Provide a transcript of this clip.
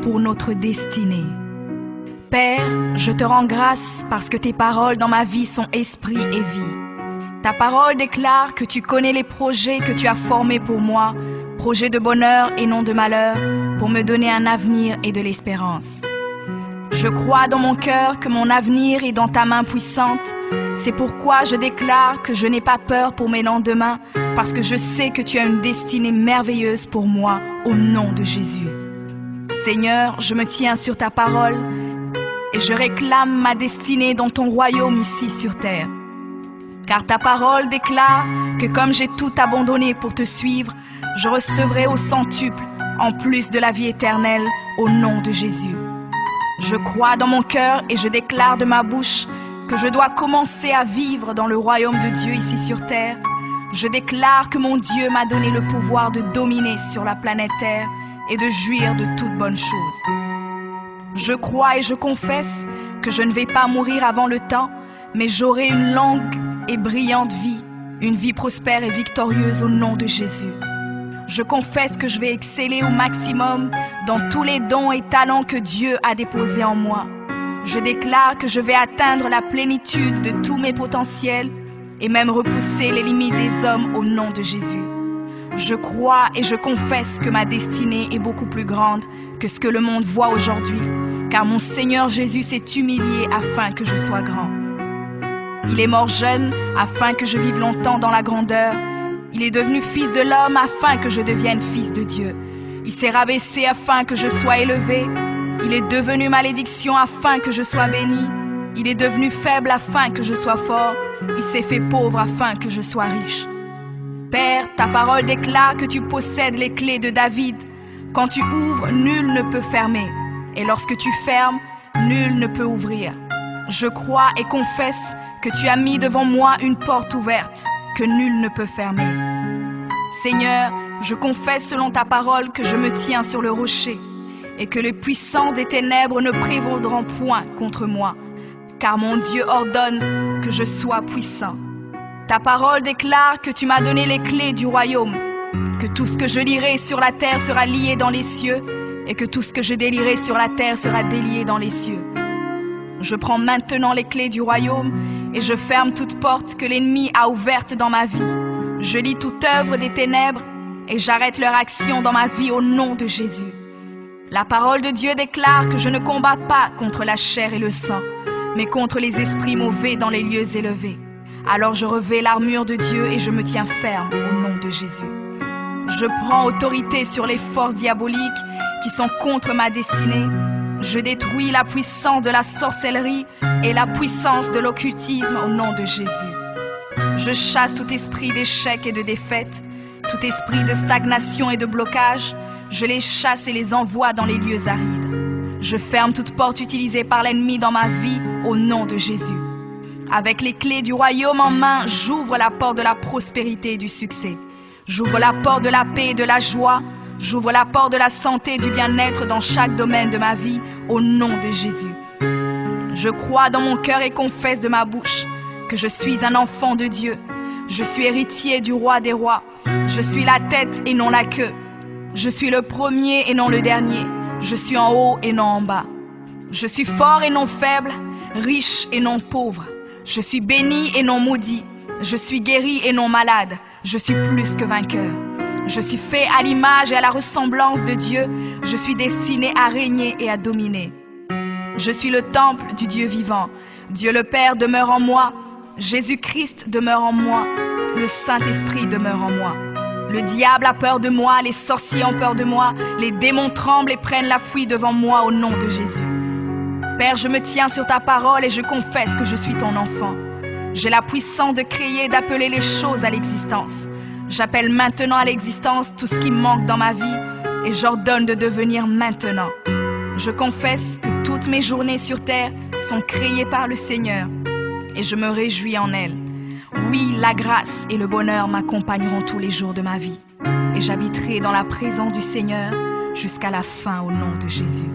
pour notre destinée. Père, je te rends grâce parce que tes paroles dans ma vie sont esprit et vie. Ta parole déclare que tu connais les projets que tu as formés pour moi, projets de bonheur et non de malheur, pour me donner un avenir et de l'espérance. Je crois dans mon cœur que mon avenir est dans ta main puissante. C'est pourquoi je déclare que je n'ai pas peur pour mes lendemains, parce que je sais que tu as une destinée merveilleuse pour moi, au nom de Jésus. Seigneur, je me tiens sur ta parole et je réclame ma destinée dans ton royaume ici sur terre. Car ta parole déclare que comme j'ai tout abandonné pour te suivre, je recevrai au centuple, en plus de la vie éternelle, au nom de Jésus. Je crois dans mon cœur et je déclare de ma bouche que je dois commencer à vivre dans le royaume de Dieu ici sur terre. Je déclare que mon Dieu m'a donné le pouvoir de dominer sur la planète Terre et de jouir de toutes bonnes choses. Je crois et je confesse que je ne vais pas mourir avant le temps, mais j'aurai une longue et brillante vie, une vie prospère et victorieuse au nom de Jésus. Je confesse que je vais exceller au maximum dans tous les dons et talents que Dieu a déposés en moi. Je déclare que je vais atteindre la plénitude de tous mes potentiels et même repousser les limites des hommes au nom de Jésus. Je crois et je confesse que ma destinée est beaucoup plus grande que ce que le monde voit aujourd'hui, car mon Seigneur Jésus s'est humilié afin que je sois grand. Il est mort jeune afin que je vive longtemps dans la grandeur. Il est devenu fils de l'homme afin que je devienne fils de Dieu. Il s'est rabaissé afin que je sois élevé. Il est devenu malédiction afin que je sois béni. Il est devenu faible afin que je sois fort. Il s'est fait pauvre afin que je sois riche. Père, ta parole déclare que tu possèdes les clés de David. Quand tu ouvres, nul ne peut fermer. Et lorsque tu fermes, nul ne peut ouvrir. Je crois et confesse que tu as mis devant moi une porte ouverte que nul ne peut fermer. Seigneur, je confesse selon ta parole que je me tiens sur le rocher et que les puissances des ténèbres ne prévaudront point contre moi, car mon Dieu ordonne que je sois puissant. Ta parole déclare que tu m'as donné les clés du royaume, que tout ce que je lierai sur la terre sera lié dans les cieux et que tout ce que je délierai sur la terre sera délié dans les cieux. Je prends maintenant les clés du royaume et je ferme toute porte que l'ennemi a ouverte dans ma vie. Je lis toute œuvre des ténèbres et j'arrête leur action dans ma vie au nom de Jésus. La parole de Dieu déclare que je ne combats pas contre la chair et le sang, mais contre les esprits mauvais dans les lieux élevés. Alors je revêts l'armure de Dieu et je me tiens ferme au nom de Jésus. Je prends autorité sur les forces diaboliques qui sont contre ma destinée. Je détruis la puissance de la sorcellerie et la puissance de l'occultisme au nom de Jésus. Je chasse tout esprit d'échec et de défaite, tout esprit de stagnation et de blocage. Je les chasse et les envoie dans les lieux arides. Je ferme toute porte utilisée par l'ennemi dans ma vie au nom de Jésus. Avec les clés du royaume en main, j'ouvre la porte de la prospérité et du succès. J'ouvre la porte de la paix et de la joie. J'ouvre la porte de la santé et du bien-être dans chaque domaine de ma vie, au nom de Jésus. Je crois dans mon cœur et confesse de ma bouche que je suis un enfant de Dieu. Je suis héritier du roi des rois. Je suis la tête et non la queue. Je suis le premier et non le dernier. Je suis en haut et non en bas. Je suis fort et non faible, riche et non pauvre. Je suis béni et non maudit. Je suis guéri et non malade. Je suis plus que vainqueur. Je suis fait à l'image et à la ressemblance de Dieu. Je suis destiné à régner et à dominer. Je suis le temple du Dieu vivant. Dieu le Père demeure en moi. Jésus-Christ demeure en moi. Le Saint-Esprit demeure en moi. Le diable a peur de moi, les sorciers ont peur de moi, les démons tremblent et prennent la fuite devant moi au nom de Jésus. Père, je me tiens sur ta parole et je confesse que je suis ton enfant. J'ai la puissance de créer et d'appeler les choses à l'existence. J'appelle maintenant à l'existence tout ce qui manque dans ma vie et j'ordonne de devenir maintenant. Je confesse que toutes mes journées sur terre sont créées par le Seigneur et je me réjouis en elles. Oui, la grâce et le bonheur m'accompagneront tous les jours de ma vie et j'habiterai dans la présence du Seigneur jusqu'à la fin au nom de Jésus.